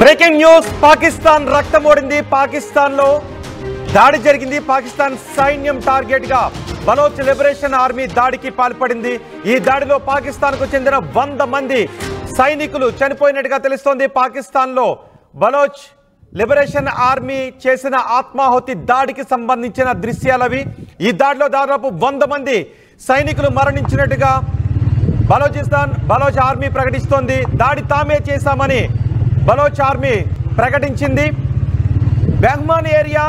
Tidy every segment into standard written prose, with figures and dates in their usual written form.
Breaking news Pakistan రక్తమోడింది Pakistan లో దాడి జరిగింది పాకిస్తాన్ సైన్యం టార్గెట్ గా బలోచ్ లిబరేషన్ ఆర్మీ దాడికి పాల్పడింది ఈ దాడిలో పాకిస్తాన్ కు చెందిన 100 మంది సైనికులు చనిపోయినట్టుగా తెలుస్తోంది పాకిస్తాన్ లో బలోచ్ లిబరేషన్ ఆర్మీ చేసిన ఆత్మాహుతి దాడికి సంబంధించిన దృశ్యాలవి ఈ దాడిలో దాదాపు 100 మంది సైనికులు మరణించినట్టుగా బలోచ్ ఆర్మీ ప్రకటిస్తోంది దాడి తామే చేశామని బలోచ్ ఆర్మీ ప్రకటించింది బెహ్మాన్ ఏరియా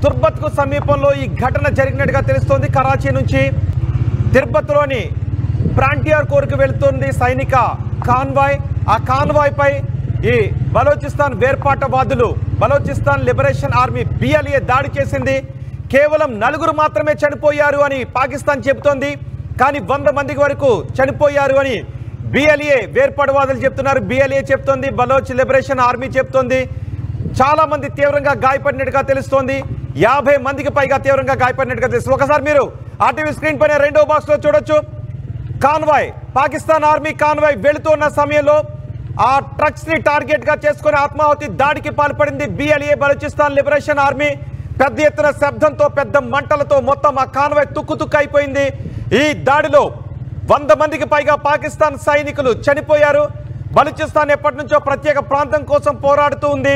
తుర్బత్ కు సమీపంలో ఈ ఘటన జరిగినట్టుగా తెలుస్తోంది కరాచీ నుంచి తిర్బత్లోని ఫ్రాంటియర్ కోర్కు వెళ్తుంది సైనిక కాన్వాయ్ ఆ కాన్వాయ్ పై ఈ బలోచిస్తాన్ వేర్పాటవాదులు బలోచిస్తాన్ లిబరేషన్ ఆర్మీ బిఎల్ఏ దాడి చేసింది కేవలం 4 మాత్రమే చనిపోయారు అని పాకిస్తాన్ చెబుతోంది కానీ 100 మంది వరకు చనిపోయారు అని బిఎల్ఏ వేర్పాటువాదులు చెప్తున్నారు బిఎల్ఏ చెప్తోంది బలోచ్ లిబరేషన్ ఆర్మీ చెప్తోంది చాలా మంది తీవ్రంగా గాయపడినట్టుగా తెలుస్తోంది 50 మందికి పైగా తీవ్రంగా గాయపడినట్టుగా తెలుస్తుంది ఒకసారి మీరు ఆర్టీవీ స్క్రీన్ పైన రెండో బాక్స్ లో చూడొచ్చు కాన్వాయ్ పాకిస్తాన్ ఆర్మీ కాన్వాయ్ వెళుతున్న సమయంలో ఆ ట్రక్స్ ని టార్గెట్ గా చేసుకుని ఆత్మాహుతి దాడికి పాల్పడింది బిఎల్ఏ బలూచిస్తాన్ లిబరేషన్ ఆర్మీ పెద్ద ఎత్తున శబ్దంతో పెద్ద మంటలతో మొత్తం ఆ కాన్వాయ్ తుక్కు అయిపోయింది ఈ దాడిలో 100 మందికి పైగా పాకిస్తాన్ సైనికులు చనిపోయారు బలూచిస్తాన్ ఎప్పటి నుంచో ప్రత్యేక ప్రాంతం కోసం పోరాడుతూ ఉంది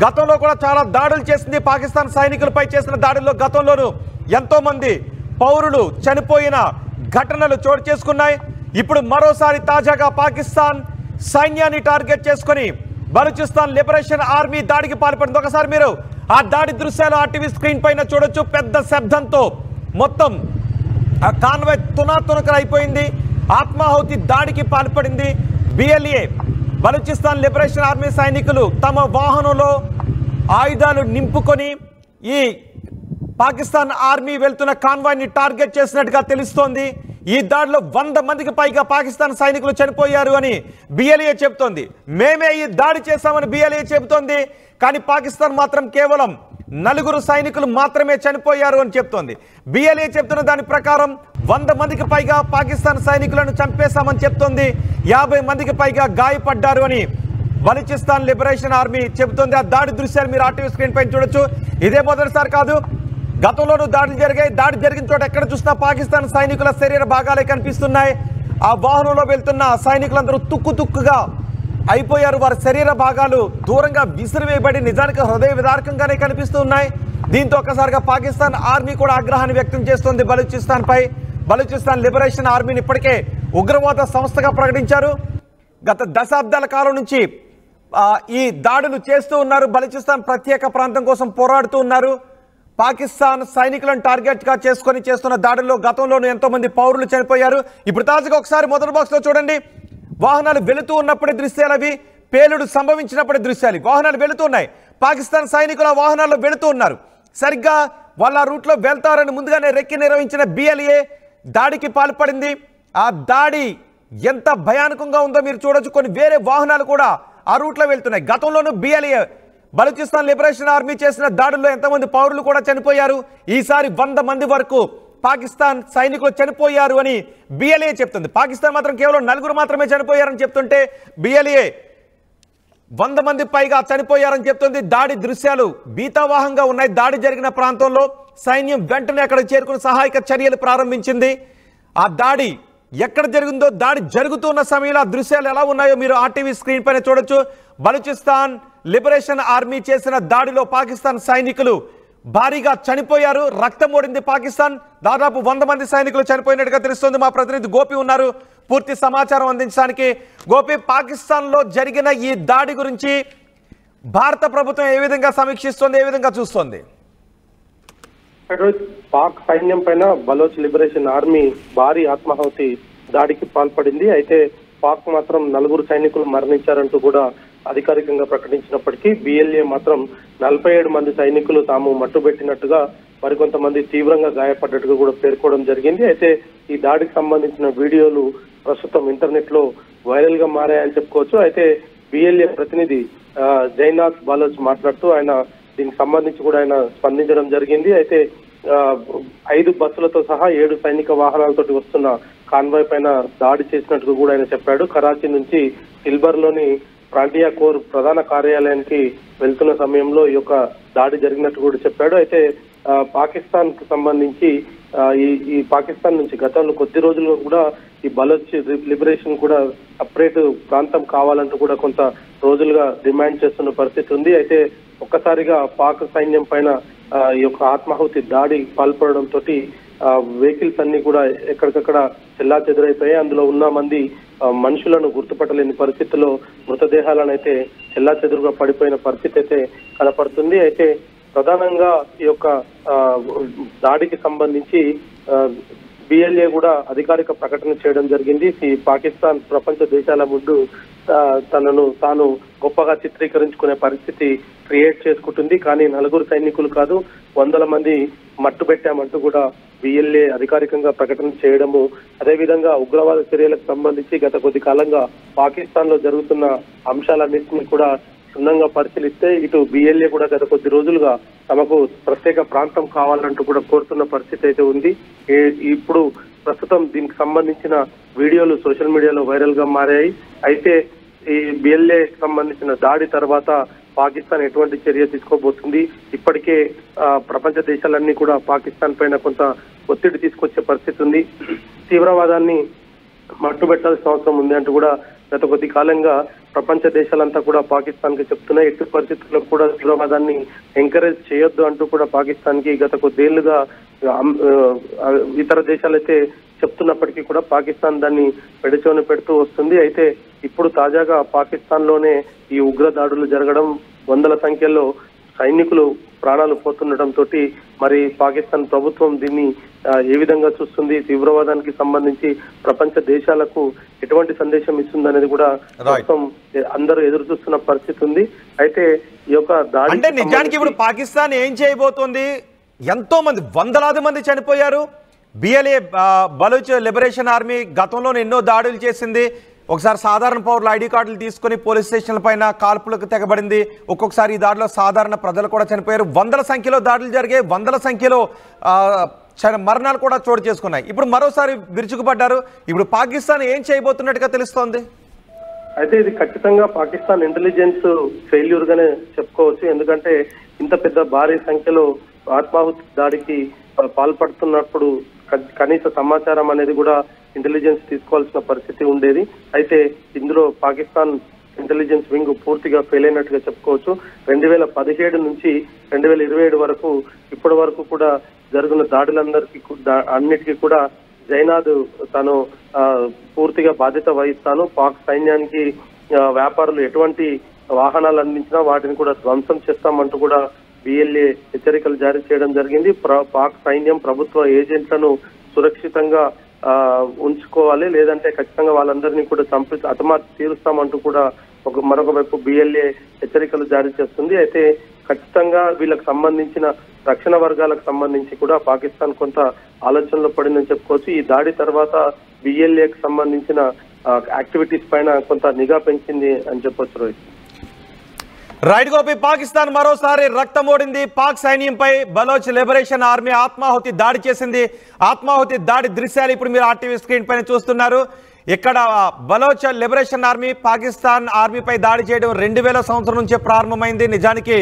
గతంలో కూడా చాలా దాడులు చేసింది పాకిస్తాన్ సైనికులపై చేసిన దాడుల్లో గతంలోనూ ఎంతో మంది పౌరులు చనిపోయిన ఘటనలు చోటు చేసుకున్నాయి ఇప్పుడు మరోసారి తాజాగా పాకిస్తాన్ సైన్యాన్ని టార్గెట్ చేసుకుని బలూచిస్తాన్ లిబరేషన్ ఆర్మీ దాడికి పాల్పడింది ఒకసారి మీరు ఆ దాడి దృశ్యాలు ఆర్టీవీ స్క్రీన్ పైన చూడొచ్చు పెద్ద శబ్దంతో మొత్తం ఆ కాన్వాయ్ తునకలైపోయింది ఆత్మాహుతి దాడికి పాల్పడింది బిఎల్ఏ బలూచిస్తాన్ లిబరేషన్ ఆర్మీ సైనికులు తమ వాహనంలో ఆయుధాలు నింపుకొని ఈ పాకిస్తాన్ ఆర్మీ వెళ్తున్న కాన్వాయ్ని టార్గెట్ చేసినట్టుగా తెలుస్తోంది ఈ దాడిలో 100 మందికి పైగా పాకిస్తాన్ సైనికులు చనిపోయారు అని బిఎల్ఏ చెబుతోంది మేమే ఈ దాడి చేశామని బిఎల్ఏ చెబుతోంది కానీ పాకిస్తాన్ మాత్రం కేవలం 4 సైనికులు మాత్రమే చనిపోయారు అని చెప్తోంది బిఎల్ఏ చెప్తున్న దాని ప్రకారం 100 మందికి పైగా పాకిస్తాన్ సైనికులను చంపేశామని చెప్తోంది 50 మందికి పైగా గాయపడ్డారు అని బలూచిస్తాన్ లిబరేషన్ ఆర్మీ చెబుతోంది ఆ దాడి దృశ్యాలు మీరు ఆర్టీవీ స్క్రీన్ పైన చూడొచ్చు ఇదే మొదటిసారి కాదు గతంలోనూ దాడులు జరిగాయి దాడి జరిగిన చోట ఎక్కడ చూసినా పాకిస్తాన్ సైనికుల శరీర భాగాలే కనిపిస్తున్నాయి ఆ వాహనంలో వెళ్తున్న సైనికులందరూ తుక్కుగా అయిపోయారు వారి శరీర భాగాలు దూరంగా విసిరివేయబడి నిజానికి హృదయ విదారకంగానే కనిపిస్తూ ఉన్నాయి దీంతో ఒక్కసారిగా పాకిస్తాన్ ఆర్మీ కూడా ఆగ్రహాన్ని వ్యక్తం చేస్తోంది బలూచిస్తాన్ పై బలూచిస్తాన్ లిబరేషన్ ఆర్మీని ఇప్పటికే ఉగ్రవాద సంస్థగా ప్రకటించారు గత దశాబ్దాల కాలం నుంచి ఈ దాడులు చేస్తూ ఉన్నారు బలూచిస్తాన్ ప్రత్యేక ప్రాంతం కోసం పోరాడుతూ ఉన్నారు పాకిస్తాన్ సైనికులను టార్గెట్ గా చేసుకొని చేస్తున్న దాడుల్లో గతంలోనూ ఎంతో మంది పౌరులు చనిపోయారు ఇప్పుడు తాజాగా ఒకసారి మొదటి బాక్స్ లో చూడండి వాహనాలు వెళుతూ ఉన్నప్పుడే దృశ్యాలు అవి పేలుడు సంభవించినప్పుడే దృశ్యాలు వాహనాలు వెళుతున్నాయి పాకిస్తాన్ సైనికుల వాహనాల్లో వెళుతూ ఉన్నారు సరిగ్గా వాళ్ళ రూట్లో వెళ్తారని ముందుగానే రెక్కి నిర్వహించిన బిఎల్ఏ దాడికి పాల్పడింది ఆ దాడి ఎంత భయానకంగా ఉందో మీరు చూడొచ్చు కొన్ని వేరే వాహనాలు కూడా ఆ రూట్లో వెళ్తున్నాయి గతంలోనూ బిఎల్ఏ బలూచిస్తాన్ లిబరేషన్ ఆర్మీ చేసిన దాడుల్లో ఎంతమంది పౌరులు కూడా చనిపోయారు ఈసారి 100 మంది వరకు పాకిస్తాన్ సైనికులు చనిపోయారు అని బిఎల్ఏ చెప్తుంది పాకిస్తాన్ మాత్రం కేవలం 4 మాత్రమే చనిపోయారని చెప్తుంటే బిఎల్ఏ 100 మంది పైగా చనిపోయారని చెప్తుంది దాడి దృశ్యాలు భీతావాహంగా ఉన్నాయి దాడి జరిగిన ప్రాంతంలో సైన్యం వెంటనే అక్కడికి చేరుకుని సహాయక చర్యలు ప్రారంభించింది ఆ దాడి ఎక్కడ జరిగిందో దాడి జరుగుతున్న సమయంలో ఆ దృశ్యాలు ఎలా ఉన్నాయో మీరు ఆర్టీవీ స్క్రీన్ పైన చూడొచ్చు బలూచిస్తాన్ లిబరేషన్ ఆర్మీ చేసిన దాడిలో పాకిస్తాన్ సైనికులు భారీగా చనిపోయారు రక్తం ఓడింది పాకిస్తాన్ దాదాపు 100 మంది సైనికులు చనిపోయినట్టుగా తెలుస్తుంది మా ప్రతినిధి గోపి ఉన్నారు పూర్తి సమాచారం అందించడానికి గోపి పాకిస్తాన్ లో జరిగిన ఈ దాడి గురించి భారత ప్రభుత్వం ఏ విధంగా సమీక్షిస్తోంది ఏ విధంగా చూస్తోంది పాక్ సైన్యం పైన బలోచ్ లిబరేషన్ ఆర్మీ భారీ ఆత్మాహుతి దాడికి పాల్పడింది అయితే పాక్ మాత్రం 4 సైనికులు మరణించారంటూ కూడా అధికారికంగా ప్రకటించినప్పటికీ బిఎల్ఏ మాత్రం 47 మంది సైనికులు తాము మట్టుబెట్టినట్టుగా మరికొంతమంది తీవ్రంగా గాయపడ్డట్టుగా కూడా పేర్కోవడం జరిగింది అయితే ఈ దాడికి సంబంధించిన వీడియోలు ప్రస్తుతం ఇంటర్నెట్ లో వైరల్ గా మారాయని చెప్పుకోవచ్చు అయితే బిఎల్ఏ ప్రతినిధి జైనాథ్ బాలోచ్ మాట్లాడుతూ ఆయన దీనికి సంబంధించి కూడా ఆయన స్పందించడం జరిగింది అయితే 5 బస్సులతో సహా 7 సైనిక వాహనాలతో వస్తున్న కాన్వాయ్ పైన దాడి చేసినట్టుగా కూడా ఆయన చెప్పాడు కరాచీ నుంచి కిల్బర్ లోని ప్రాంతీయ కోర్ ప్రధాన కార్యాలయానికి వెళ్తున్న సమయంలో ఈ యొక్క దాడి జరిగినట్టు కూడా చెప్పాడు. అయితే పాకిస్తాన్ కు సంబంధించి ఈ పాకిస్తాన్ నుంచి గతంలో కొద్ది రోజులుగా కూడా ఈ బలోచ్ లిబరేషన్ కూడా సపరేట్ ప్రాంతం కావాలంటూ కూడా కొంత రోజులుగా డిమాండ్ చేస్తున్న పరిస్థితి ఉంది. అయితే ఒక్కసారిగా పాక్ సైన్యం పైన ఈ యొక్క ఆత్మాహుతి దాడి పాల్పడడంతో వెహికల్స్ అన్ని కూడా ఎక్కడికక్కడ చెల్లా చెదురైపోయాయి. అందులో ఉన్న మంది మనుషులను గుర్తుపట్టలేని పరిస్థితుల్లో మృతదేహాలను అయితే చెల్లా చెదురుగా పడిపోయిన పరిస్థితి అయితే కనపడుతుంది. అయితే ప్రధానంగా ఈ యొక్క దాడికి సంబంధించి బిఎల్ఏ కూడా అధికారిక ప్రకటన చేయడం జరిగింది. ఈ పాకిస్తాన్ ప్రపంచ దేశాల ముందు తనను తాను గొప్పగా చిత్రీకరించుకునే పరిస్థితి క్రియేట్ చేసుకుంటుంది. కానీ 4 సైనికులు కాదు 100 మంది మట్టుబెట్టామంటూ కూడా బిఎల్ఏ అధికారికంగా ప్రకటన చేయడము, అదేవిధంగా ఉగ్రవాద చర్యలకు సంబంధించి గత కొద్ది కాలంగా పాకిస్తాన్ లో జరుగుతున్న అంశాలన్నింటినీ కూడా క్షుణ్ణంగా పరిశీలిస్తే ఇటు బిఎల్ఏ కూడా గత కొద్ది రోజులుగా తమకు ప్రత్యేక ప్రాంతం కావాలంటూ కూడా కోరుతున్న పరిస్థితి అయితే ఉంది. ఇప్పుడు ప్రస్తుతం దీనికి సంబంధించిన వీడియోలు సోషల్ మీడియాలో వైరల్ గా మారాయి. అయితే ఈ బిఎల్ఏ సంబంధించిన దాడి తర్వాత పాకిస్తాన్ ఎటువంటి చర్య తీసుకోబోతుంది? ఇప్పటికే ప్రపంచ దేశాలన్నీ కూడా పాకిస్తాన్ పైన కొంత ఒత్తిడి తీసుకొచ్చే పరిస్థితి ఉంది. తీవ్రవాదాన్ని మట్టుబెట్టాల్సిన అవసరం ఉంది అంటూ కూడా గత కొద్ది కాలంగా ప్రపంచ దేశాలంతా కూడా పాకిస్తాన్ కి చెప్తున్నాయి. ఎట్టి పరిస్థితుల్లో కూడా తీవ్రవాదాన్ని ఎంకరేజ్ చేయొద్దు అంటూ కూడా పాకిస్తాన్ కి గత కొద్దేళ్లుగా ఇతర దేశాలైతే చెప్తున్నప్పటికీ కూడా పాకిస్తాన్ దాన్ని పెడచోని పెడుతూ వస్తుంది. అయితే ఇప్పుడు తాజాగా పాకిస్తాన్ లోనే ఈ ఉగ్ర దాడులు జరగడం, 100ల సంఖ్యలో సైనికులు ప్రాణాలు పోతుండటంతో మరి పాకిస్తాన్ ప్రభుత్వం దీన్ని ఏ విధంగా చూస్తుంది, తీవ్రవాదానికి సంబంధించి ప్రపంచ దేశాలకు ఎటువంటి సందేశం ఇస్తుంది అనేది కూడా ప్రస్తుతం అందరూ ఎదురు చూస్తున్న పరిస్థితి ఉంది. అయితే ఈ యొక్క దాడి అంటే నిజానికి ఇప్పుడు పాకిస్తాన్ ఏం చేయబోతోంది? ఎంతో మంది, వందలాది మంది చనిపోయారు. బిఎల్ఏ బలూచ్ లిబరేషన్ ఆర్మీ గతంలో ఎన్నో దాడులు చేసింది. ఒకసారి సాధారణ పౌరులు ఐడి కార్డులు తీసుకుని పోలీస్ స్టేషన్ల పైన కాల్పులకు తెగబడింది. ఒక్కొక్కసారి ఈ దాడిలో సాధారణ ప్రజలు కూడా చనిపోయారు. 100ల సంఖ్యలో దాడులు జరిగాయి, 100ల సంఖ్యలో మరణాలు కూడా చోటు చేసుకున్నాయి. ఇప్పుడు మరోసారి విరుచుకుపడ్డారు. ఇప్పుడు పాకిస్తాన్ ఏం చేయబోతున్నట్టుగా తెలుస్తోంది? అయితే ఇది ఖచ్చితంగా పాకిస్తాన్ ఇంటెలిజెన్స్ ఫెయిల్యూర్ గానే చెప్పుకోవచ్చు. ఎందుకంటే ఇంత పెద్ద భారీ సంఖ్యలో ఆత్మాహుతి దాడికి పాల్పడుతున్నప్పుడు కనీస సమాచారం అనేది కూడా ఇంటెలిజెన్స్ తీసుకోవాల్సిన పరిస్థితి ఉండేది. అయితే ఇందులో పాకిస్తాన్ ఇంటెలిజెన్స్ వింగ్ పూర్తిగా ఫెయిల్ అయినట్టుగా చెప్పుకోవచ్చు. 2017 నుంచి 2027 వరకు ఇప్పటి వరకు కూడా జరిగిన అన్నిటికీ కూడా జైనాద్ తాను పూర్తిగా బాధ్యత వహిస్తాను, పాక్ సైన్యానికి వ్యాపారులు ఎటువంటి వాహనాలు అందించినా వాటిని కూడా ధ్వంసం చేస్తామంటూ కూడా బిఎల్ఏ హెచ్చరికలు జారీ చేయడం జరిగింది. పాక్ సైన్యం ప్రభుత్వ ఏజెంట్లను సురక్షితంగా ఉంచుకోవాలి, లేదంటే ఖచ్చితంగా వాళ్ళందరినీ కూడా చంపి హతమార్చి తీరుస్తామంటూ కూడా మరొక వైపు బిఎల్ఏ హెచ్చరికలు జారీ చేస్తుంది. అయితే ఖచ్చితంగా వీళ్ళకి సంబంధించిన రక్షణ వర్గాలకు సంబంధించి కూడా పాకిస్తాన్ కొంత ఆలోచనలో పడిందని చెప్పుకోవచ్చు. ఈ దాడి తర్వాత బిఎల్ఏకి సంబంధించిన యాక్టివిటీస్ పైన కొంత నిఘా పెంచింది అని చెప్పొచ్చు. రోహిత్ రైట్ గోపి, పాకిస్తాన్ మరోసారి రక్తమోడింది. పాక్ సైన్యంపై బలోచ్ లిబరేషన్ ఆర్మీ ఆత్మాహుతి దాడి చేసింది. ఆత్మాహుతి దాడి దృశ్యాలు ఇప్పుడు మీరు ఆర్టీవీ స్క్రీన్ పైన చూస్తున్నారు. ఇక్కడ బలోచ్ లిబరేషన్ ఆర్మీ పాకిస్తాన్ ఆర్మీపై దాడి చేయడం 2000 సంవత్సరం నుంచే ప్రారంభమైంది. నిజానికి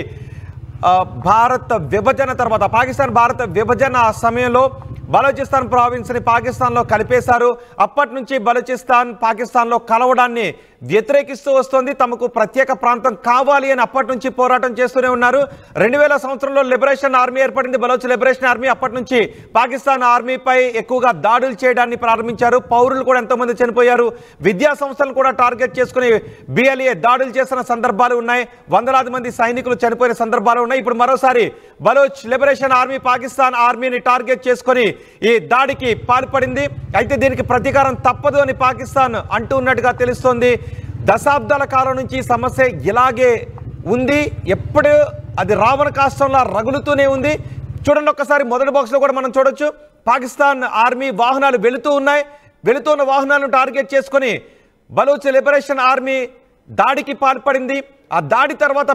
భారత విభజన తర్వాత పాకిస్తాన్ భారత విభజన సమయంలో బలూచిస్తాన్ ప్రావిన్స్ ని పాకిస్తాన్ లో కలిపేశారు. అప్పటి నుంచి బలూచిస్తాన్ పాకిస్తాన్ లో కలవడాన్ని వ్యతిరేకిస్తూ వస్తుంది. తమకు ప్రత్యేక ప్రాంతం కావాలి అని అప్పటి నుంచి పోరాటం చేస్తూనే ఉన్నారు. 2000 సంవత్సరంలో లిబరేషన్ ఆర్మీ ఏర్పడింది, బలోచ్ లిబరేషన్ ఆర్మీ. అప్పటి నుంచి పాకిస్తాన్ ఆర్మీపై ఎక్కువగా దాడులు చేయడాన్ని ప్రారంభించారు. పౌరులు కూడా ఎంతో మంది చనిపోయారు. విద్యా సంస్థలను కూడా టార్గెట్ చేసుకుని బిఎల్ఏ దాడులు చేసిన సందర్భాలు ఉన్నాయి. వందలాది మంది సైనికులు చనిపోయిన సందర్భాలు ఉన్నాయి. ఇప్పుడు మరోసారి బలోచ్ లిబరేషన్ ఆర్మీ పాకిస్తాన్ ఆర్మీని టార్గెట్ చేసుకుని ఈ దాడికి పాల్పడింది. అయితే దీనికి ప్రతీకారం తప్పదు అని పాకిస్తాన్ అంటూ ఉన్నట్టుగా తెలుస్తోంది. దశాబ్దాల కాలం నుంచి సమస్య ఇలాగే ఉంది. ఎప్పుడు అది రావణ కాష్టంలా రగులుతూనే ఉంది. చూడండి ఒక్కసారి మొదటి బాక్స్లో కూడా మనం చూడొచ్చు. పాకిస్తాన్ ఆర్మీ వాహనాలు వెళుతూ ఉన్నాయి. వెళుతున్న వాహనాలను టార్గెట్ చేసుకుని బలూచ్ లిబరేషన్ ఆర్మీ దాడికి పాల్పడింది. ఆ దాడి తర్వాత